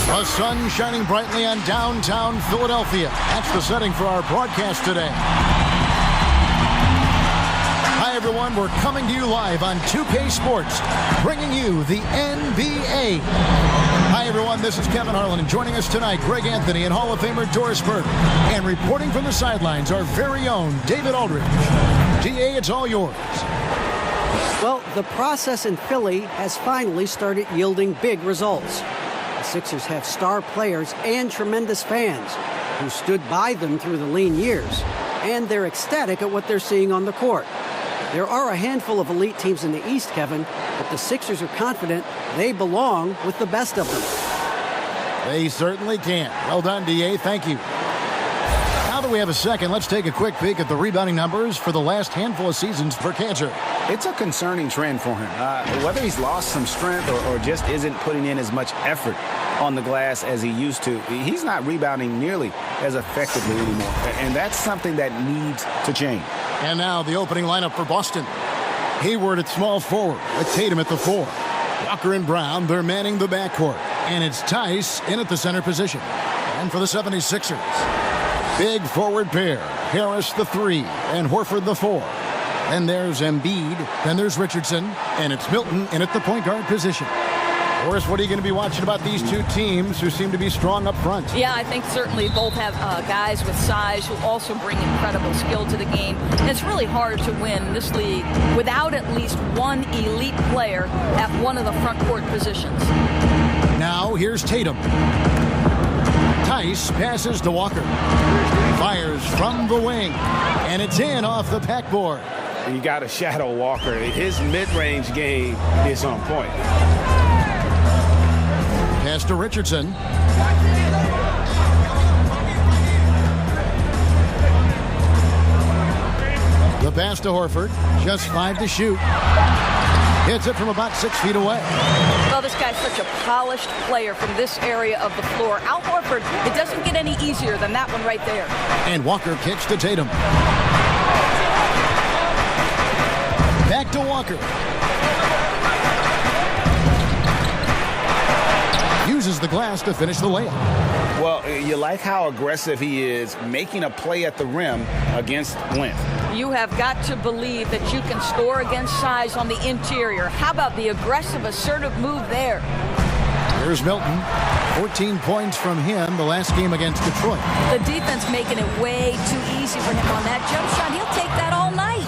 The sun shining brightly on downtown Philadelphia. That's the setting for our broadcast today. Hi, everyone. We're coming to you live on 2K Sports, bringing you the NBA. Hi, everyone. This is Kevin Harlan, and joining us tonight, Greg Anthony and Hall of Famer Doris Burke. And reporting from the sidelines, our very own David Aldridge. DA, it's all yours. Well, the process in Philly has finally started yielding big results. The Sixers have star players and tremendous fans who stood by them through the lean years, and they're ecstatic at what they're seeing on the court. There are a handful of elite teams in the East, Kevin, but the Sixers are confident they belong with the best of them. They certainly can. Well done, DA. Thank you. Now that we have a second, let's take a quick peek at the rebounding numbers for the last handful of seasons for Cantor. It's a concerning trend for him. Whether he's lost some strength or just isn't putting in as much effort on the glass as he used to, he's not rebounding nearly as effectively anymore. And that's something that needs to change. And now the opening lineup for Boston. Hayward at small forward with Tatum at the 4. Walker and Brown, they're manning the backcourt. And it's Tice in at the center position. And for the 76ers, big forward pair. Harris the 3 and Horford the 4. Then there's Embiid, then there's Richardson, and it's Milton in at the point guard position. Boris, what are you going to be watching about these two teams who seem to be strong up front? Yeah, I think certainly both have guys with size who also bring incredible skill to the game. And it's really hard to win this league without at least one elite player at one of the front court positions. Now here's Tatum. Tice passes to Walker. Fires from the wing, and it's in off the backboard. You got to shadow Walker. His mid-range game is on point. Pass to Richardson. The pass to Horford. Just 5 to shoot. Hits it from about 6 feet away. Well, this guy's such a polished player from this area of the floor. Al Horford, it doesn't get any easier than that one right there. And Walker kicks to Tatum. Back to Walker. Uses the glass to finish the layup. Well, you like how aggressive he is making a play at the rim against length. You have got to believe that you can score against size on the interior. How about the aggressive, assertive move there? Here's Milton. 14 points from him the last game against Detroit. The defense making it way too easy for him on that jump shot. He'll take that all night.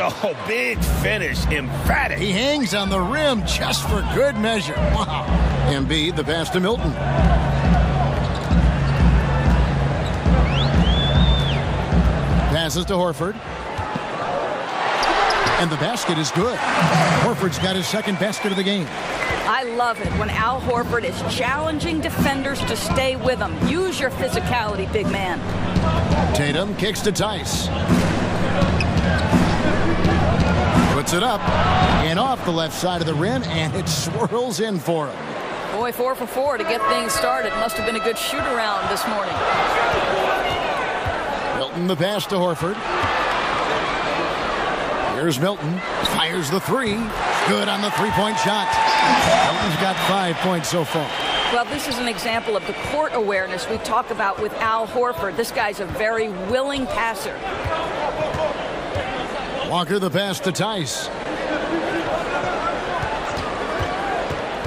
Oh, big finish. Emphatic. He hangs on the rim just for good measure. Wow. Embiid, the pass to Milton. Passes to Horford. And the basket is good. Horford's got his second basket of the game. I love it when Al Horford is challenging defenders to stay with him. Use your physicality, big man. Tatum kicks to Tice. Puts it up and off the left side of the rim, and it swirls in for him. Boy, 4 for 4 to get things started. Must have been a good shoot-around this morning. Milton the pass to Horford. Here's Milton. Fires the 3. Good on the three-point shot. Milton's got 5 points so far. Well, this is an example of the court awareness we talk about with Al Horford. This guy's a very willing passer. Walker the pass to Tice.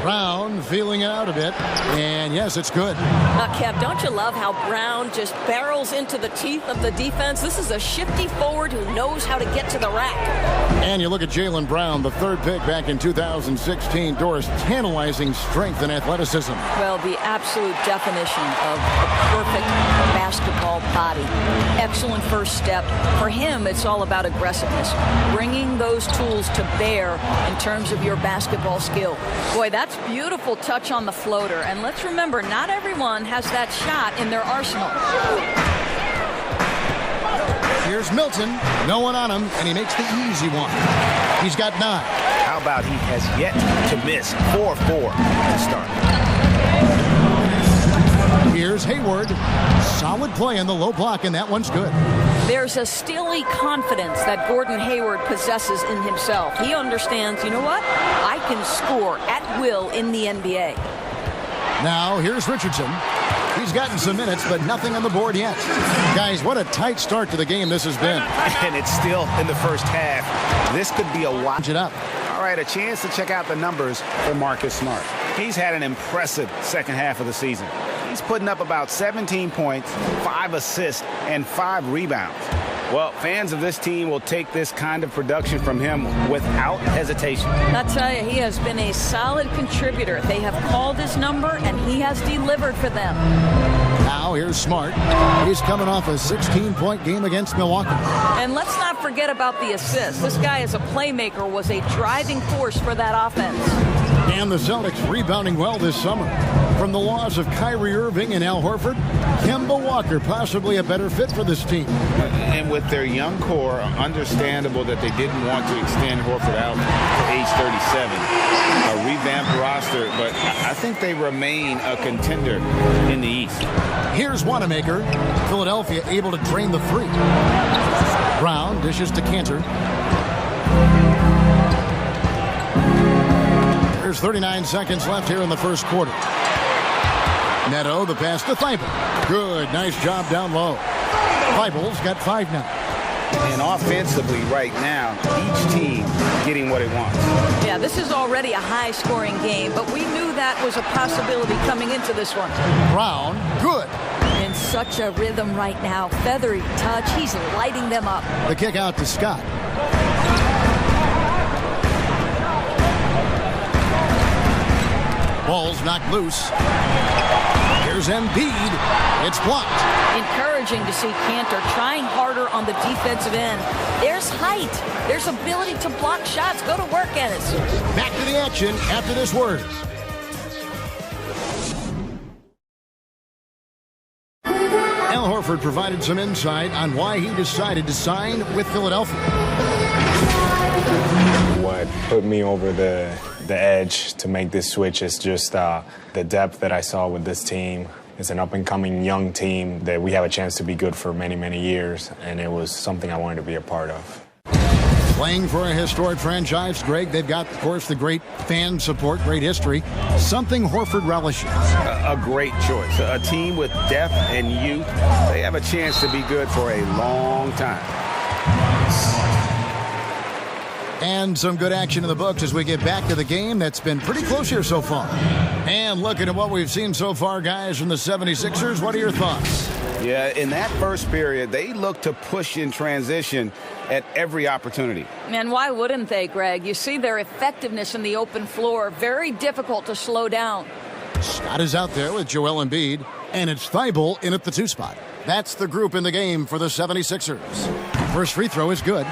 Brown feeling it out a bit, and yes, it's good. Kev, don't you love how Brown just barrels into the teeth of the defense? This is a shifty forward who knows how to get to the rack. And you look at Jaylen Brown, the third pick back in 2016. Doris, tantalizing strength and athleticism. Well, the absolute definition of a perfect basketball body. Excellent first step. For him, it's all about aggressiveness. Bringing those tools to bear in terms of your basketball skill. Boy, that's beautiful touch on the floater. And let's remember, not everyone has that shot in their arsenal. Here's Milton. No one on him, and he makes the easy one. He's got 9. How about he has yet to miss 4-4 to start. Here's Hayward. Solid play in the low block, and that one's good. There's a steely confidence that Gordon Hayward possesses in himself. He understands, you know what? I can score at will in the NBA. Now, here's Richardson. He's gotten some minutes, but nothing on the board yet. Guys, what a tight start to the game this has been. And it's still in the first half. This could be a watch it up. All right, a chance to check out the numbers for Marcus Smart. He's had an impressive second half of the season. He's putting up about 17 points, 5 assists, and 5 rebounds. Well, fans of this team will take this kind of production from him without hesitation. I'll tell you, he has been a solid contributor. They have called his number, and he has delivered for them. Now, here's Smart. He's coming off a 16-point game against Milwaukee. And let's not forget about the assists. This guy as a playmaker was a driving force for that offense. And the Celtics rebounding well this summer. From the loss of Kyrie Irving and Al Horford, Kemba Walker possibly a better fit for this team. And with their young core, understandable that they didn't want to extend Horford out to age 37. A revamped roster, but I think they remain a contender in the East. Here's Wanamaker. Philadelphia able to drain the three. Brown dishes to Cantor. There's 39 seconds left here in the first quarter. Neto, the pass to Thibault. Good, nice job down low. Thibault's got 5 now. And offensively right now, each team getting what it wants. Yeah, this is already a high-scoring game, but we knew that was a possibility coming into this one. Brown, good. In such a rhythm right now. Feathery touch. He's lighting them up. The kick out to Scott. Ball's knocked loose. Here's Embiid. It's blocked. Encouraging to see Cantor trying harder on the defensive end. There's height. There's ability to block shots. Go to work, Ennis. Back to the action after this word. Al Horford provided some insight on why he decided to sign with Philadelphia. What put me over the edge to make this switch is just the depth that I saw with this team. It's an up-and-coming young team that we have a chance to be good for many, many years, and it was something I wanted to be a part of. Playing for a historic franchise, Greg, they've got, of course, the great fan support, great history, something Horford relishes. A great choice. A team with depth and youth. They have a chance to be good for a long time. And some good action in the books as we get back to the game that's been pretty close here so far. And looking at what we've seen so far, guys, from the 76ers, what are your thoughts? Yeah, in that first period, they looked to push in transition at every opportunity. And why wouldn't they, Greg? You see their effectiveness in the open floor. Very difficult to slow down. Scott is out there with Joel Embiid, and it's Thibault in at the 2 spot. That's the group in the game for the 76ers. First free throw is good.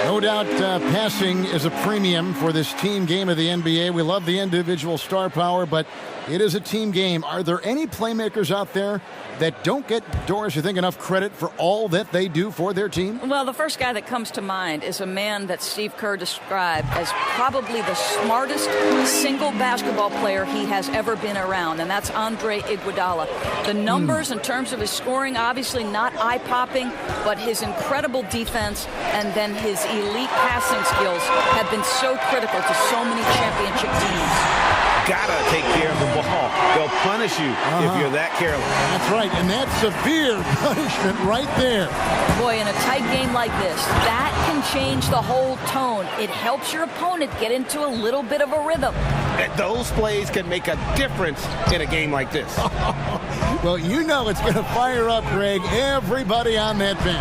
No doubt passing is a premium for this team game of the NBA. We love the individual star power, but it is a team game. Are there any playmakers out there that don't get, Doris, you think, enough credit for all that they do for their team? Well, the first guy that comes to mind is a man that Steve Kerr described as probably the smartest single basketball player he has ever been around, and that's Andre Iguodala. The numbers in terms of his scoring, obviously not eye-popping, but his incredible defense and then his elite passing skills have been so critical to so many championship teams. Gotta take care of the ball. They'll punish you if you're that careless. That's right, and that's severe punishment right there. Boy, in a tight game like this, that can change the whole tone. It helps your opponent get into a little bit of a rhythm. Those plays can make a difference in a game like this. Well, you know it's going to fire up, Greg, everybody on that bench.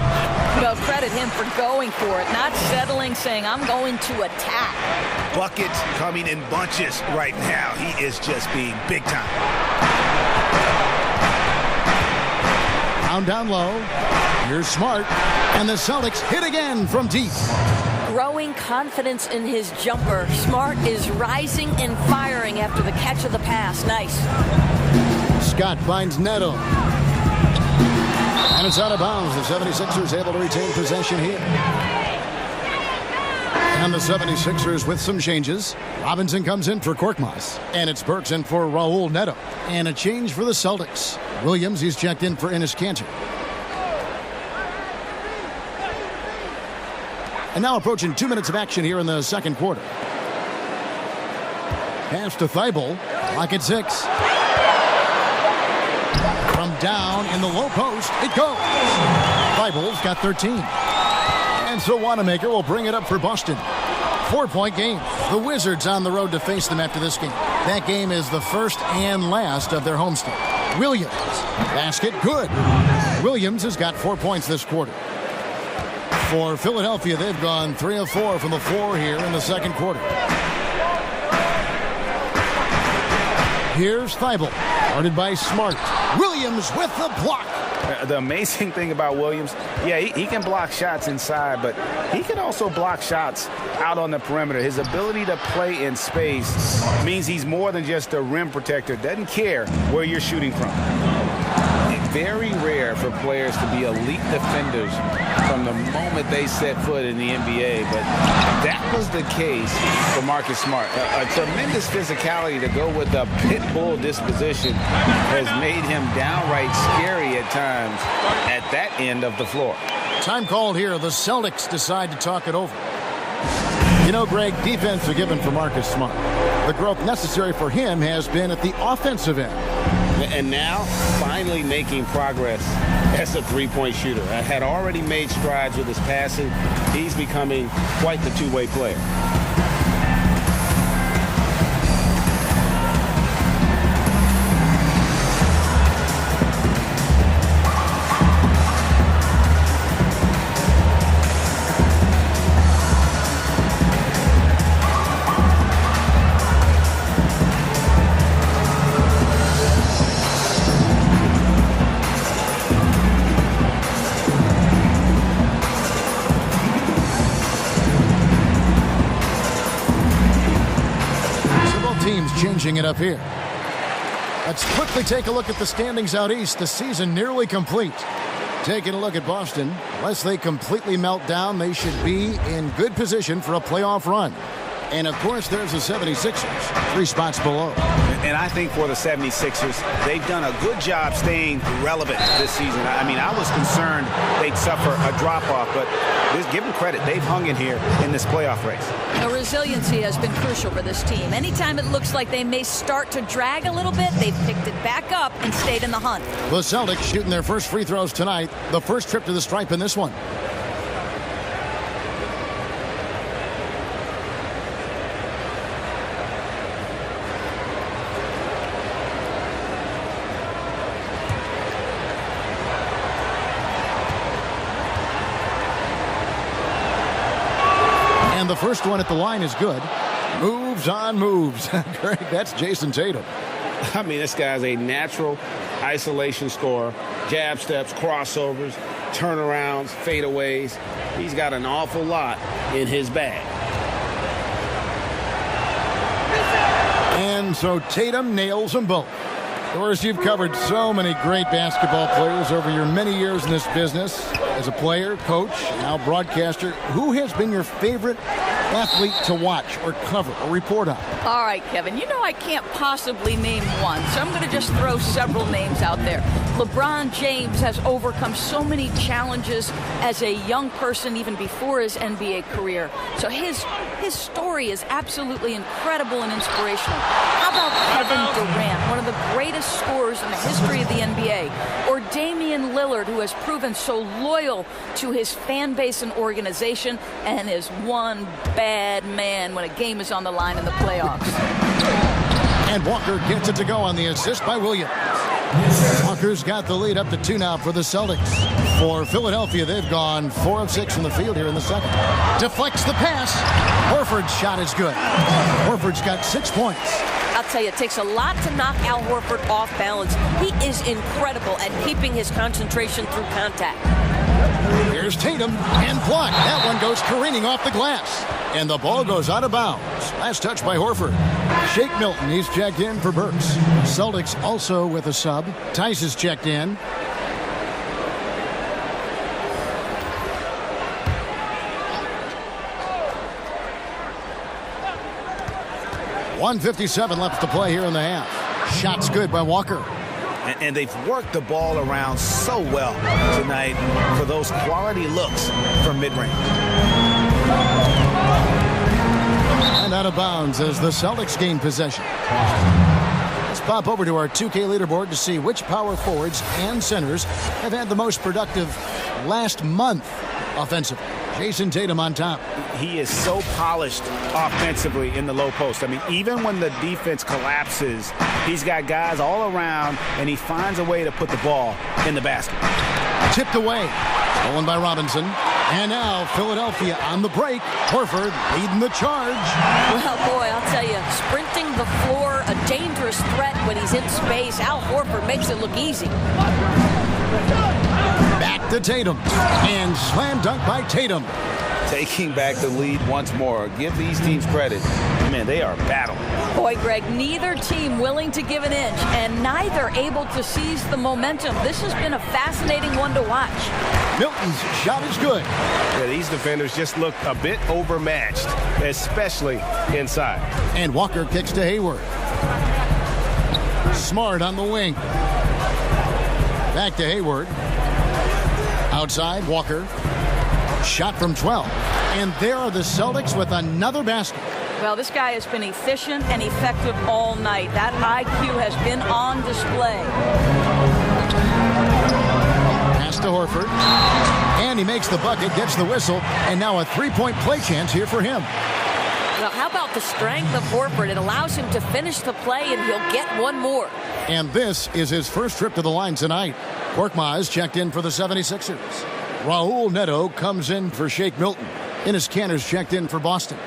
Well, credit him for going for it, not settling, saying, I'm going to attack. Buckets coming in bunches right now. He is just being big time. Down low. Here's Smart. And the Celtics hit again from deep. Growing confidence in his jumper. Smart is rising and firing after the catch of the pass. Nice. Scott finds Neto. And it's out of bounds. The 76ers able to retain possession here. And the 76ers with some changes. Robinson comes in for Korkmaz. And it's Burks in for Raul Neto. And a change for the Celtics. Williams, he's checked in for Enes Kanter. And now approaching 2 minutes of action here in the second quarter. Pass to Thibault. Clock at 6. From down in the low post, it goes. Thibault's got 13. And so Wanamaker will bring it up for Boston. 4-point game. The Wizards on the road to face them after this game. That game is the first and last of their homestand. Williams. Basket good. Williams has got 4 points this quarter. For Philadelphia, they've gone 3 of 4 from the floor here in the second quarter. Here's Thibault, guarded by Smart. Williams with the block. The amazing thing about Williams, yeah, he can block shots inside, but he can also block shots out on the perimeter. His ability to play in space means he's more than just a rim protector. Doesn't care where you're shooting from. Very rare for players to be elite defenders from the moment they set foot in the NBA, but that was the case for Marcus Smart. A tremendous physicality to go with a pit bull disposition has made him downright scary at times at that end of the floor. Time called here. The Celtics decide to talk it over. You know, Greg, defense are given for Marcus Smart. The growth necessary for him has been at the offensive end. And now, finally making progress as a three-point shooter. I had already made strides with his passing. He's becoming quite the two-way player. Changing it up here. Let's quickly take a look at the standings out east. The season nearly complete. Taking a look at Boston. Unless they completely melt down, they should be in good position for a playoff run. And, of course, there's the 76ers, 3 spots below. And I think for the 76ers, they've done a good job staying relevant this season. I mean, I was concerned they'd suffer a drop-off, but just give them credit. They've hung in here in this playoff race. The resiliency has been crucial for this team. Anytime it looks like they may start to drag a little bit, they've picked it back up and stayed in the hunt. The Celtics shooting their first free throws tonight. The first trip to the stripe in this one. And the first one at the line is good. Moves on moves. Greg, that's Jason Tatum. I mean, this guy's a natural isolation scorer. Jab steps, crossovers, turnarounds, fadeaways. He's got an awful lot in his bag. And so Tatum nails them both. Of course, you've covered so many great basketball players over your many years in this business. As a player, coach, now broadcaster, who has been your favorite athlete to watch or cover or report on? All right, Kevin, you know I can't possibly name one, so I'm going to just throw several names out there. LeBron James has overcome so many challenges as a young person, even before his NBA career. So his story is absolutely incredible and inspirational. How about Kevin Durant, one of the greatest scorers in the history of the NBA? Or Damian Lillard, who has proven so loyal to his fan base and organization and is one bad man when a game is on the line in the playoffs. And Walker gets it to go on the assist by Williams. Walker's got the lead up to 2 now for the Celtics. For Philadelphia, they've gone 4 of 6 from the field here in the second. Deflects the pass. Horford's shot is good. Horford's got 6 points. I'll tell you, it takes a lot to knock Al Horford off balance. He is incredible at keeping his concentration through contact. Here's Tatum and blocked. That one goes careening off the glass. And the ball goes out of bounds. Last touch by Horford. Shake Milton, he's checked in for Burks. Celtics also with a sub. Tice is checked in. .157 left to play here in the half. Shot's good by Walker. And they've worked the ball around so well tonight for those quality looks from mid-range. And out of bounds as the Celtics gain possession. It's Let's pop over to our 2K leaderboard to see which power forwards and centers have had the most productive last month offensively. Jason Tatum on top. He is so polished offensively in the low post. I mean, even when the defense collapses, he's got guys all around, and he finds a way to put the ball in the basket. Tipped away. Stolen by Robinson. And now Philadelphia on the break. Horford leading the charge. Well, boy, I'll tell you, sprinting the floor, a dangerous threat when he's in space. Al Horford makes it look easy. Back to Tatum. And slam dunk by Tatum. Taking back the lead once more. Give these teams credit. Man, they are battling. Boy, Greg, neither team willing to give an inch and neither able to seize the momentum. This has been a fascinating one to watch. Milton's shot is good. Yeah, these defenders just look a bit overmatched, especially inside. And Walker kicks to Hayward. Smart on the wing. Back to Hayward. Outside, Walker. Shot from 12. And there are the Celtics with another basket. Well, this guy has been efficient and effective all night. That IQ has been on display. Pass to Horford. And he makes the bucket, gets the whistle, and now a three-point play chance here for him. Well, how about the strength of Horford? It allows him to finish the play, and he'll get one more. And this is his first trip to the line tonight. Korkmaz checked in for the 76ers. Raul Neto comes in for Shake Milton. Enes Kanter's checked in for Boston.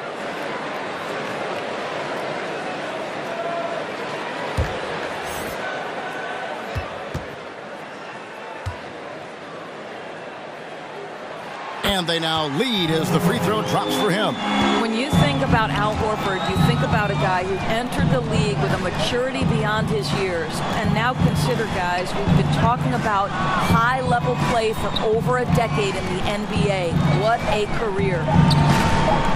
And they now lead as the free throw drops for him. When you think about Al Horford, you think about a guy who entered the league with a maturity beyond his years. And now consider, guys, we've been talking about high-level play for over a decade in the NBA. What a career.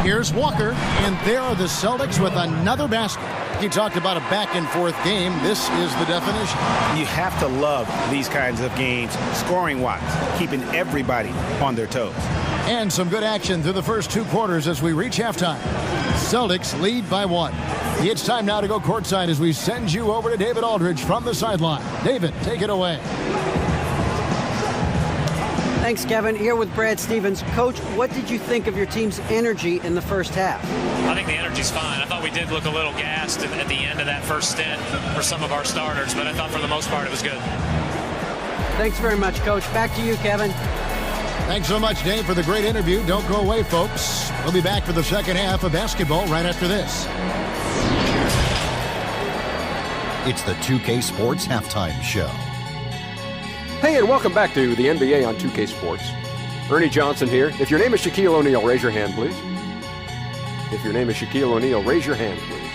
Here's Walker, and there are the Celtics with another basket. He talked about a back-and-forth game. This is the definition. You have to love these kinds of games, scoring-wise, keeping everybody on their toes. And some good action through the first two quarters as we reach halftime. Celtics lead by 1. It's time now to go courtside as we send you over to David Aldridge from the sideline. David, take it away. Thanks, Kevin. Here with Brad Stevens. Coach, what did you think of your team's energy in the first half? I think the energy's fine. I thought we did look a little gassed at the end of that first stint for some of our starters, but I thought for the most part it was good. Thanks very much, Coach. Back to you, Kevin. Thanks so much, Dave, for the great interview. Don't go away, folks. We'll be back for the second half of basketball right after this. It's the 2K Sports Halftime Show. Hey, and welcome back to the NBA on 2K Sports. Ernie Johnson here. If your name is Shaquille O'Neal, raise your hand, please. If your name is Shaquille O'Neal, raise your hand, please.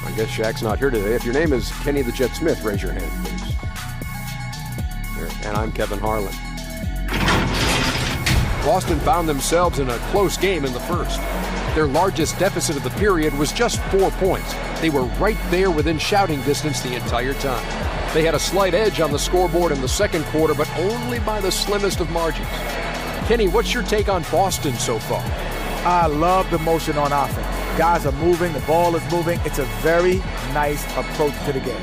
I guess Shaq's not here today. If your name is Kenny the Jet Smith, raise your hand, please. And I'm Kevin Harlan. Boston found themselves in a close game in the first. Their largest deficit of the period was just 4 points. They were right there within shouting distance the entire time. They had a slight edge on the scoreboard in the second quarter, but only by the slimmest of margins. Kenny, what's your take on Boston so far? I love the motion on offense. Guys are moving, the ball is moving. It's a very nice approach to the game,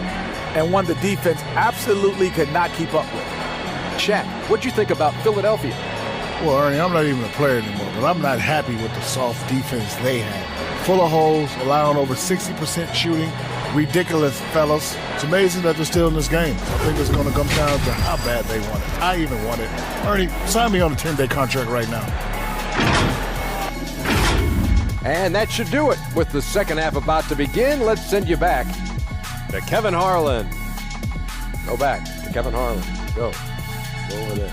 and one the defense absolutely could not keep up with. Shaq, what'd you think about Philadelphia? Well, Ernie, I'm not even a player anymore, but I'm not happy with the soft defense they had. Full of holes, allowing over 60% shooting. Ridiculous, fellas. It's amazing that they're still in this game. I think it's going to come down to how bad they want it. I even want it. Ernie, sign me on a 10-day contract right now. And that should do it. With the second half about to begin, let's send you back to Kevin Harlan. Go back to Kevin Harlan. Go over there.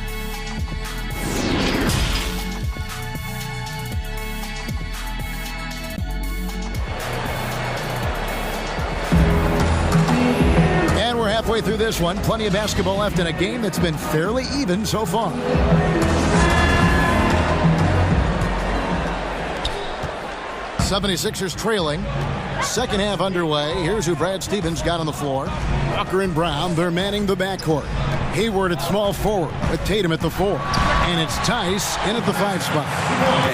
And we're halfway through this one. Plenty of basketball left in a game that's been fairly even so far. '76ers trailing. Second half underway. Here's who Brad Stevens got on the floor. Walker and Brown, they're manning the backcourt. Hayward at small forward with Tatum at the 4. And it's Tice in at the 5 spot.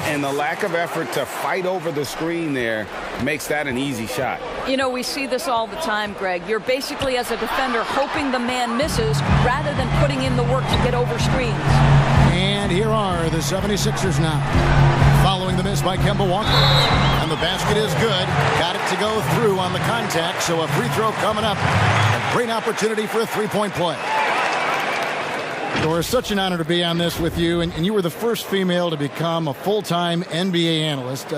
And the lack of effort to fight over the screen there makes that an easy shot. You know, we see this all the time, Greg. You're basically, as a defender, hoping the man misses rather than putting in the work to get over screens. And here are the 76ers now. Following the miss by Kemba Walker. And the basket is good. Got it to go through on the contact, so a free throw coming up. A great opportunity for a three-point play. Dora, such an honor to be on this with you, and you were the first female to become a full-time NBA analyst,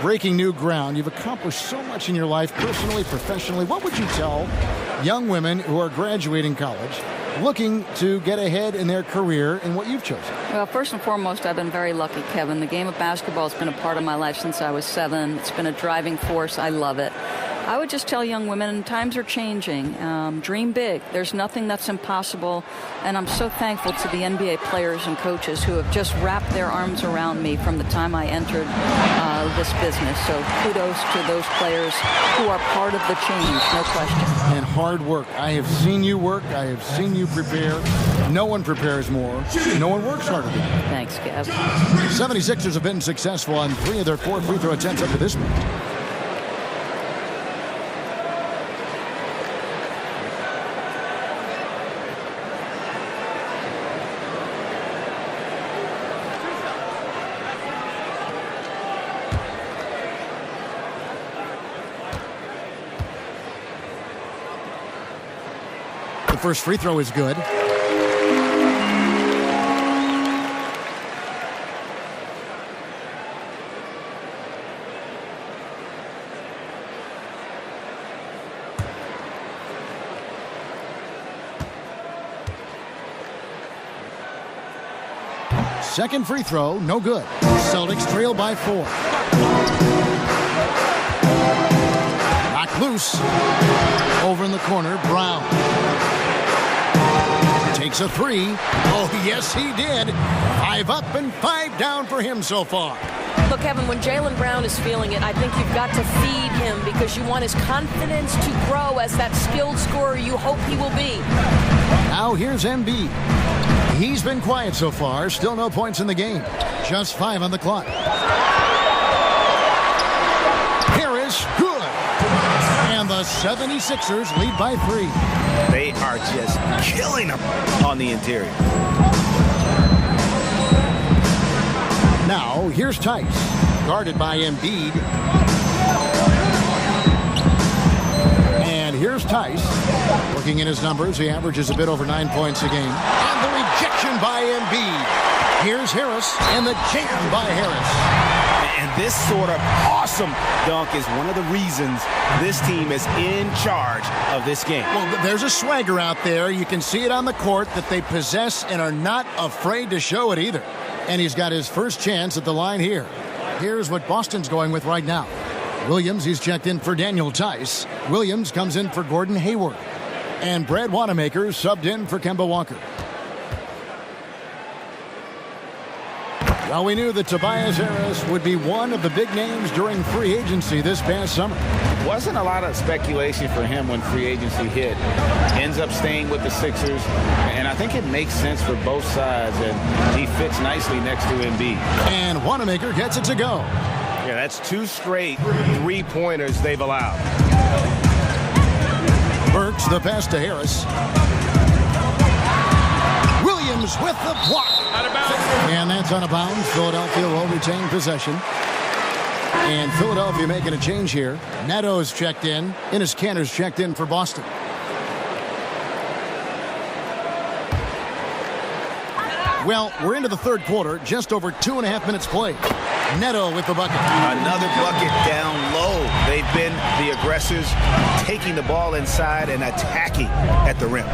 breaking new ground. You've accomplished so much in your life, personally, professionally. What would you tell young women who are graduating college, looking to get ahead in their career in what you've chosen? Well, first and foremost, I've been very lucky, Kevin. The game of basketball has been a part of my life since I was 7. It's been a driving force. I love it. I would just tell young women, times are changing. Dream big. There's nothing that's impossible. And I'm so thankful to the NBA players and coaches who have just wrapped their arms around me from the time I entered this business. So kudos to those players who are part of the change, no question. And hard work. I have seen you work. I have seen you prepare. No one prepares more. No one works harder than you. Thanks, Kev. 76ers have been successful on 3 of their 4 free throw attempts up to this point. The first free throw is good. Second free throw, no good. Celtics trail by 4. Knocked loose. Over in the corner, Brown. Takes a 3. Oh, yes, he did. 5 up and 5 down for him so far. Look, Kevin, when Jaylen Brown is feeling it, I think you've got to feed him because you want his confidence to grow as that skilled scorer you hope he will be. Now here's Embiid. He's been quiet so far. Still no points in the game. Just 5 on the clock. Harris, good. And the 76ers lead by 3. They are just killing them on the interior. Now, here's Tice, guarded by Embiid. And here's Tice, working in his numbers. He averages a bit over 9 points a game. And the rejection by Embiid. Here's Harris, and the jam by Harris. And this sort of awesome dunk is one of the reasons this team is in charge of this game. Well, there's a swagger out there. You can see it on the court that they possess and are not afraid to show it either. And he's got his first chance at the line here. Here's what Boston's going with right now. Williams, he's checked in for Daniel Tice. Williams comes in for Gordon Hayward. And Brad Wanamaker subbed in for Kemba Walker. Well, we knew that Tobias Harris would be one of the big names during free agency this past summer. Wasn't a lot of speculation for him when free agency hit. Ends up staying with the Sixers, and I think it makes sense for both sides, and he fits nicely next to Embiid. And Wanamaker gets it to go. Yeah, that's 2 straight 3-pointers they've allowed. Burks the pass to Harris. Williams with the block. Out of bounds. And that's out of bounds. Philadelphia will retain possession. And Philadelphia making a change here. Neto's checked in. Enes Kanter's checked in for Boston. Well, we're into the third quarter. Just over 2.5 minutes played. Neto with the bucket. Another bucket down low. They've been the aggressors, taking the ball inside and attacking at the rim.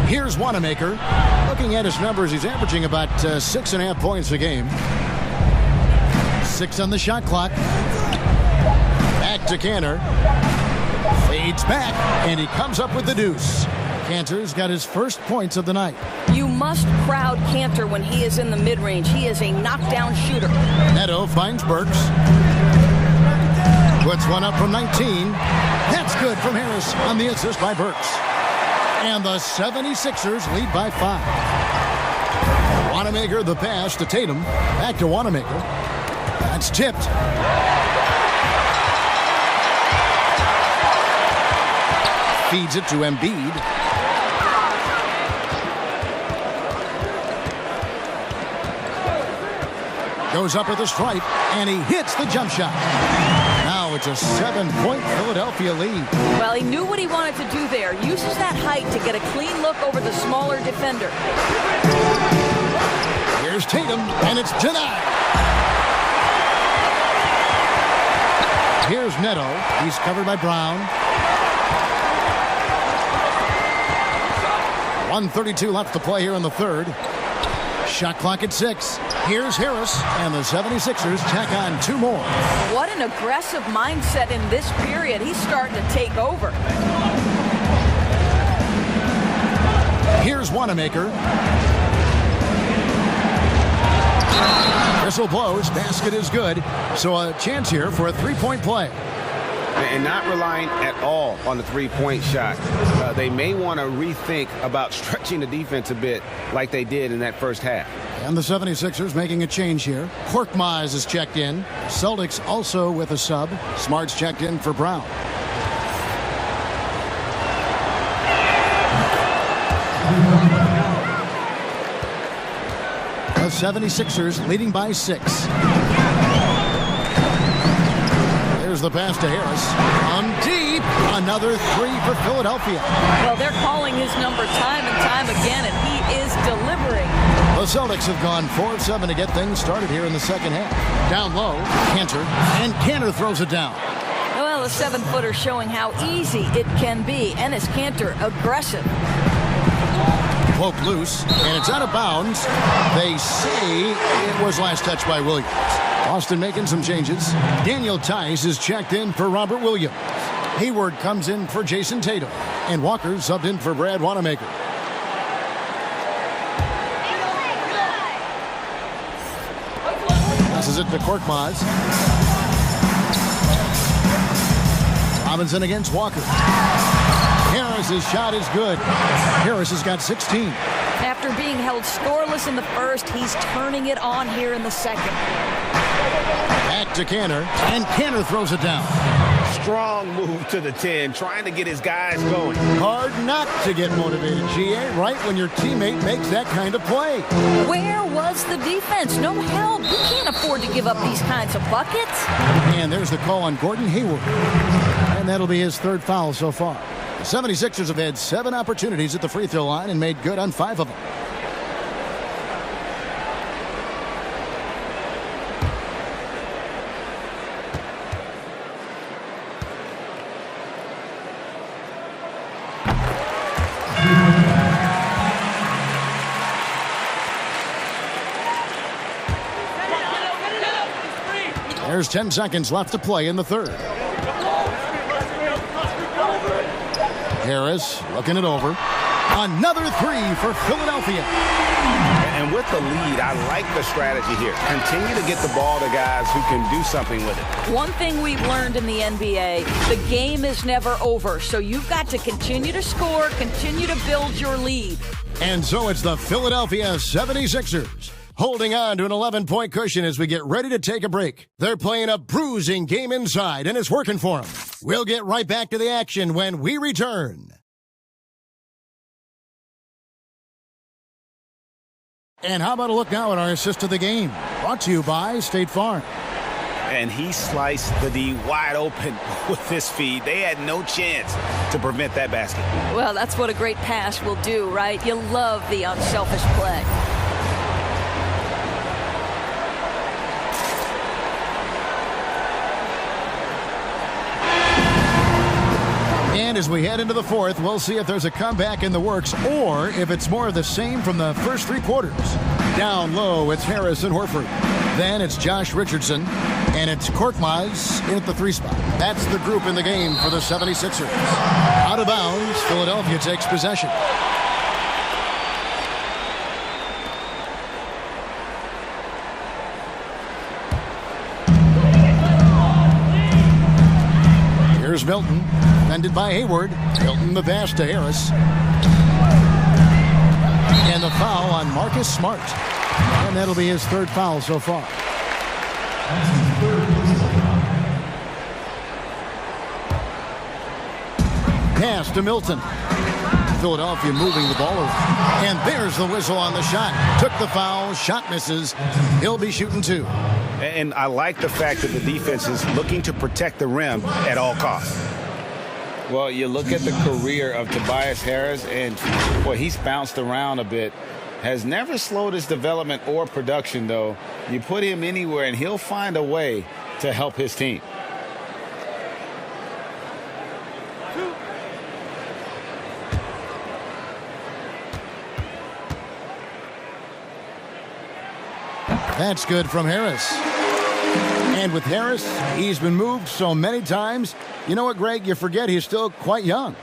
Here's Wanamaker. Looking at his numbers, he's averaging about 6.5 points a game. 6 on the shot clock. Back to Kanter. Fades back, and he comes up with the deuce. Kanter's got his first points of the night. You must crowd Kanter when he is in the mid-range. He is a knockdown shooter. Neto finds Burks. Puts one up from 19. That's good from Harris on the assist by Burks. And the 76ers lead by 5. Wanamaker the pass to Tatum. Back to Wanamaker. That's tipped. Feeds it to Embiid. Goes up with a stripe, and he hits the jump shot. Now it's a 7-point Philadelphia lead. Well, he knew what he wanted to do there. Uses that height to get a clean look over the smaller defender. Here's Tatum, and it's denied. Here's Neto. He's covered by Brown. 1:32 left to play here in the third. Shot clock at 6. Here's Harris, and the 76ers tack on 2 more. What an aggressive mindset in this period. He's starting to take over. Here's Wanamaker. Whistle blows. Basket is good. So a chance here for a 3-point play. And not relying at all on the three-point shot. They may want to rethink about stretching the defense a bit like they did in that first half. And the 76ers making a change here. Korkmaz is checked in. Celtics also with a sub. Smart's checked in for Brown. The 76ers leading by 6. There's the pass to Harris. On deep. Another 3 for Philadelphia. Well, they're calling his number time and time again, and he is delivering. The Celtics have gone 4 of 7 to get things started here in the second half. Down low, Cantor, and Cantor throws it down. Well, the 7-footer showing how easy it can be, and is Cantor aggressive. Poke loose, and it's out of bounds. They say it was last touched by Williams. Boston making some changes. Daniel Tice is checked in for Robert Williams. Hayward comes in for Jason Tatum. And Walker subbed in for Brad Wanamaker. Passes it to Korkmaz. Robinson against Walker. Harris's shot is good. Harris has got 16. After being held scoreless in the first, he's turning it on here in the second. Back to Cantor, and Cantor throws it down. Strong move to the 10, trying to get his guys going. Hard not to get motivated, GA, right when your teammate makes that kind of play. Where was the defense? No help. You can't afford to give up these kinds of buckets. And there's the call on Gordon Hayward. And that'll be his 3rd foul so far. The 76ers have had 7 opportunities at the free throw line and made good on 5 of them. There's 10 seconds left to play in the third. Harris looking it over. Another 3 for Philadelphia. And with the lead, I like the strategy here. Continue to get the ball to guys who can do something with it. One thing we've learned in the NBA, the game is never over. So you've got to continue to score, continue to build your lead. And so it's the Philadelphia 76ers holding on to an 11-point cushion as we get ready to take a break. They're playing a bruising game inside, and it's working for them. We'll get right back to the action when we return. And how about a look now at our assist of the game? Brought to you by State Farm. And he sliced the D wide open with this feed. They had no chance to prevent that basket. Well, that's what a great pass will do, right? You love the unselfish play. And as we head into the fourth, we'll see if there's a comeback in the works or if it's more of the same from the first 3 quarters. Down low, it's Harris and Horford. Then it's Josh Richardson, and it's Korkmaz in at the 3 spot. That's the group in the game for the 76ers. Out of bounds, Philadelphia takes possession. Here's Milton, defended by Hayward. Milton the pass to Harris. And the foul on Marcus Smart. And that'll be his third foul so far. Pass to Milton. Philadelphia moving the ball around. And there's the whistle on the shot. Took the foul. Shot misses. He'll be shooting 2. And I like the fact that the defense is looking to protect the rim at all costs. Well, you look at the career of Tobias Harris, and boy, he's bounced around a bit. Has never slowed his development or production, though. You put him anywhere, and he'll find a way to help his team. That's good from Harris. And with Harris, he's been moved so many times. You know what, Greg? You forget he's still quite young.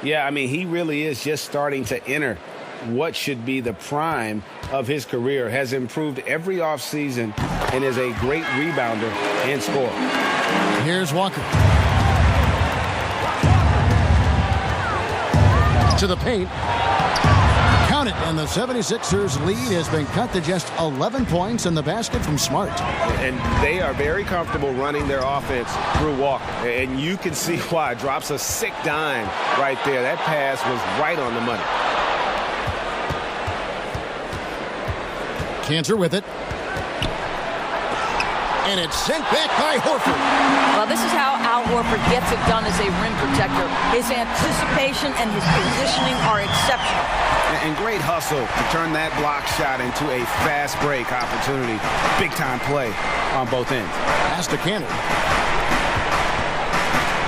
Yeah, I mean, he really is just starting to enter what should be the prime of his career. Has improved every offseason and is a great rebounder and scorer. Here's Walker. To the paint. Count it. And the 76ers lead has been cut to just 11 points in the basket from Smart. And they are very comfortable running their offense through Walker. And you can see why. Drops a sick dime right there. That pass was right on the money. Cantor with it. And it's sent back by Horford. Well, this is how Al Horford gets it done as a rim protector. His anticipation and his positioning are exceptional. And great hustle to turn that block shot into a fast break opportunity. Big time play on both ends. Pass to Cantor.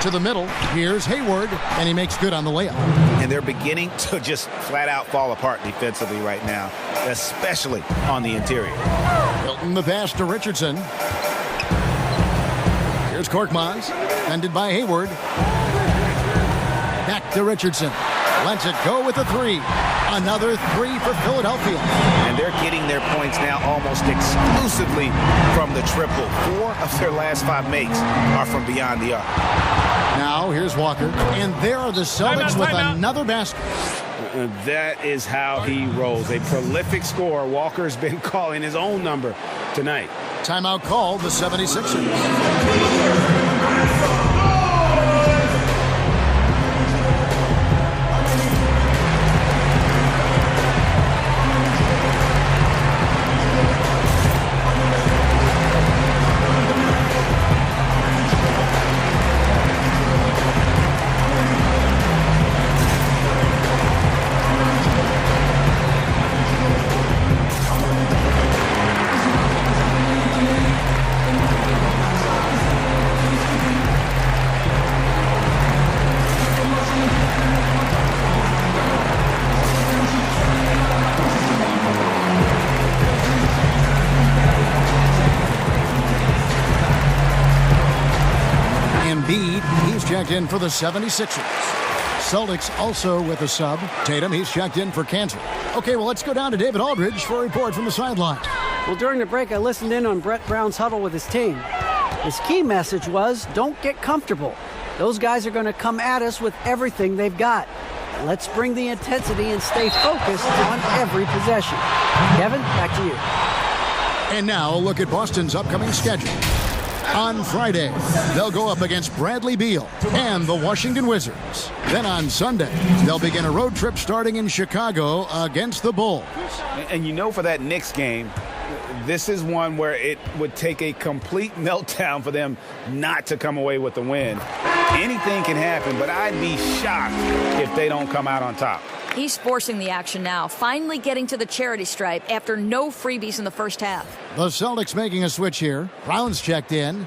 To the middle. Here's Hayward, and he makes good on the layup. And they're beginning to just flat out fall apart defensively right now, especially on the interior. Milton the pass to Richardson. Here's Korkmaz, defended by Hayward. Back to Richardson. Lets it go with a 3. Another 3 for Philadelphia. And they're getting their points now almost exclusively from the triple. 4 of their last 5 makes are from beyond the arc. Now here's Walker. And there are the Celtics with another basket. That is how he rolls. A prolific scorer. Walker's been calling his own number tonight. Timeout called the 76ers. Checked in for the 76ers. Celtics also with a sub. Tatum, he's checked in for Cantor. Okay, well, let's go down to David Aldridge for a report from the sideline. Well, during the break, I listened in on Brett Brown's huddle with his team. His key message was, don't get comfortable. Those guys are going to come at us with everything they've got. Let's bring the intensity and stay focused on every possession. Kevin, back to you. And now, a look at Boston's upcoming schedule. On Friday, they'll go up against Bradley Beal and the Washington Wizards. Then on Sunday, they'll begin a road trip starting in Chicago against the Bulls. And you know, for that Knicks game, this is one where it would take a complete meltdown for them not to come away with the win. Anything can happen, but I'd be shocked if they don't come out on top. He's forcing the action now, finally getting to the charity stripe after no freebies in the first half. The Celtics making a switch here. Brown's checked in.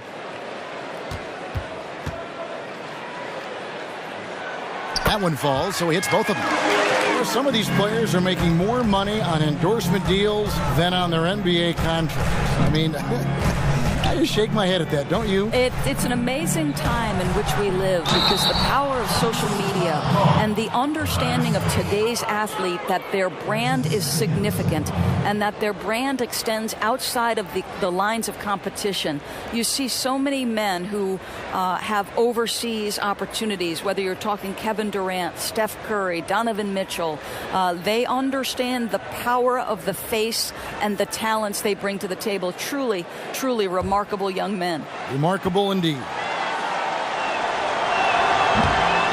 That one falls, so he hits both of them. Some of these players are making more money on endorsement deals than on their NBA contracts. I mean, I just shake my head at that, don't you? It's an amazing time in which we live because the power of social media and the understanding of today's athlete that their brand is significant and that their brand extends outside of the lines of competition. You see so many men who have overseas opportunities, whether you're talking Kevin Durant, Steph Curry, Donovan Mitchell. They understand the power of the face and the talents they bring to the table. Truly, truly remarkable young men. Remarkable indeed.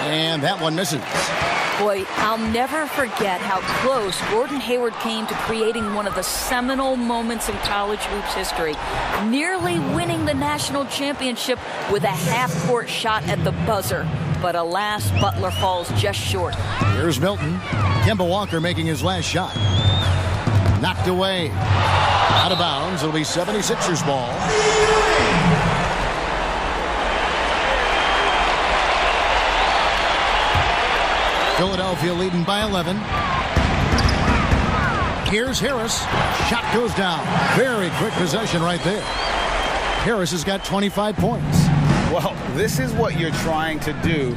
And that one misses. Boy, I'll never forget how close Gordon Hayward came to creating one of the seminal moments in college hoops history, nearly winning the national championship with a half-court shot at the buzzer. But alas, Butler falls just short. Here's Milton. Kemba Walker making his last shot. Knocked away. Out of bounds. It'll be 76ers ball. Philadelphia leading by 11. Here's Harris. Shot goes down. Very quick possession right there. Harris has got 25 points. Well, this is what you're trying to do.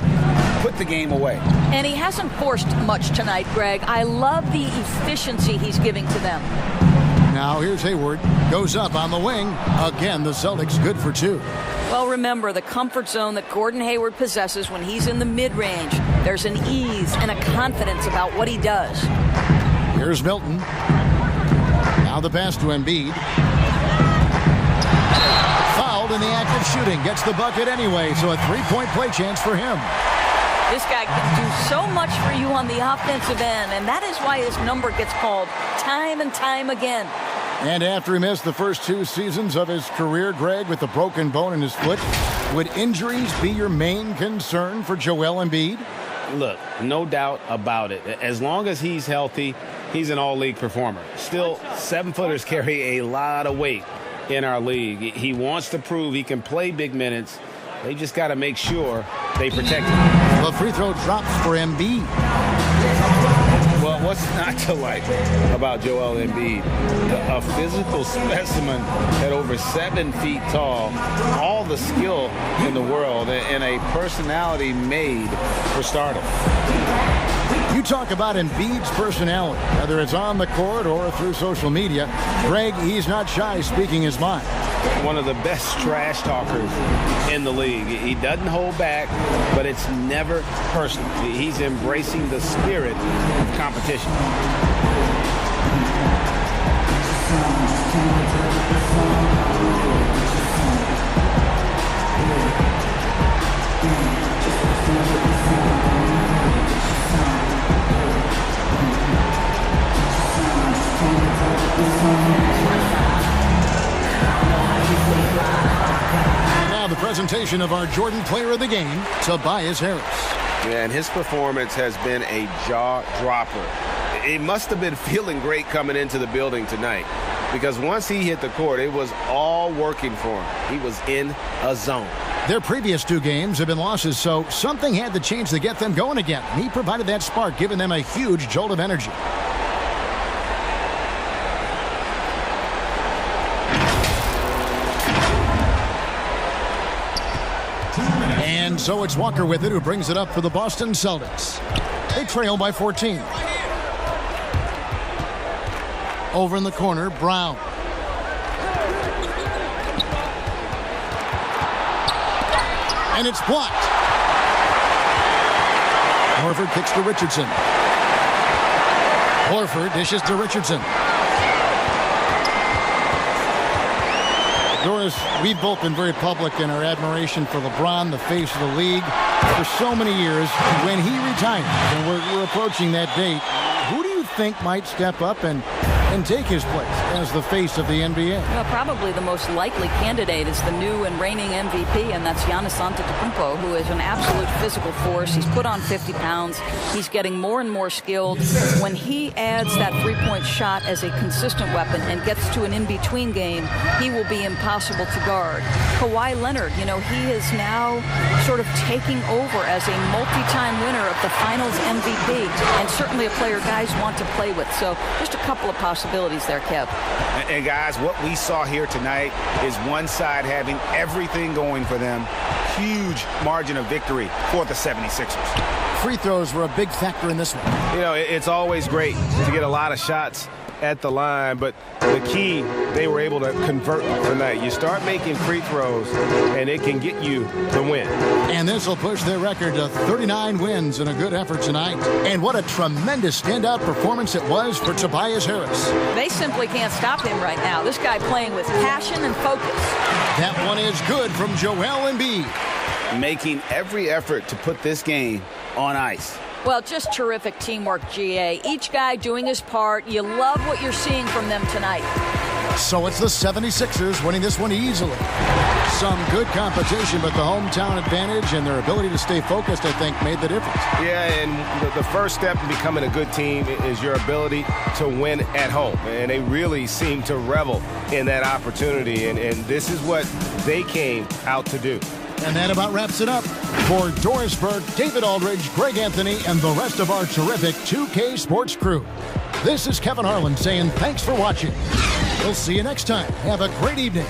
Put the game away. And he hasn't forced much tonight, Greg. I love the efficiency he's giving to them. Now here's Hayward. Goes up on the wing. Again, the Celtics good for 2. Well, remember, the comfort zone that Gordon Hayward possesses when he's in the mid-range. There's an ease and a confidence about what he does. Here's Milton. Now the pass to Embiid. Fouled in the act of shooting. Gets the bucket anyway, so a three-point play chance for him. This guy can do so much for you on the offensive end, and that is why his number gets called time and time again. And after he missed the first 2 seasons of his career, Greg, with a broken bone in his foot, would injuries be your main concern for Joel Embiid? Look, no doubt about it. As long as he's healthy, he's an all-league performer. Still, 7-footers carry a lot of weight in our league. He wants to prove he can play big minutes. They just got to make sure they protect him. The free throw drops for Embiid. Well, what's not to like about Joel Embiid? A physical specimen at over 7 feet tall, all the skill in the world, and a personality made for stardom. You talk about Embiid's personality, whether it's on the court or through social media. Greg, he's not shy speaking his mind. One of the best trash talkers in the league. He doesn't hold back, but it's never personal. He's embracing the spirit of competition. Now the presentation of our Jordan Player of the Game, Tobias Harris. Yeah, and his performance has been a jaw-dropper. He must have been feeling great coming into the building tonight, because once he hit the court, it was all working for him. He was in a zone. Their previous 2 games have been losses, so something had to change to get them going again. And he provided that spark, giving them a huge jolt of energy. And so it's Walker with it, who brings it up for the Boston Celtics. They trail by 14. Over in the corner, Brown. And it's blocked. Horford kicks to Richardson. Horford dishes to Richardson. Doris, we've both been very public in our admiration for LeBron, the face of the league, for so many years. When he retires, and we're approaching that date, who do you think might step up and take his place as the face of the NBA? Well, probably the most likely candidate is the new and reigning MVP, and that's Giannis Antetokounmpo, who is an absolute physical force. He's put on 50 pounds. He's getting more and more skilled. When he adds that three-point shot as a consistent weapon and gets to an in-between game, he will be impossible to guard. Kawhi Leonard, he is now sort of taking over as a multi-time winner of the Finals MVP, and certainly a player guys want to play with. So just a couple of possibilities. possibilities there, Kev. And guys, what we saw here tonight is one side having everything going for them. Huge margin of victory for the 76ers. Free throws were a big factor in this one. You know, it's always great to get a lot of shots at the line, but the key, they were able to convert tonight. You start making free throws, and it can get you the win. And this will push their record to 39 wins in a good effort tonight. And what a tremendous standout performance it was for Tobias Harris. They simply can't stop him right now. This guy playing with passion and focus. That one is good from Joel Embiid. Making every effort to put this game on ice. Well, just terrific teamwork, GA. Each guy doing his part. You love what you're seeing from them tonight. So it's the 76ers winning this one easily. Some good competition, but the hometown advantage and their ability to stay focused, I think, made the difference. Yeah, and the first step in becoming a good team is your ability to win at home. And they really seem to revel in that opportunity, and this is what they came out to do. And that about wraps it up. For Doris Burke, David Aldridge, Greg Anthony, and the rest of our terrific 2K Sports crew, this is Kevin Harlan saying thanks for watching. We'll see you next time. Have a great evening.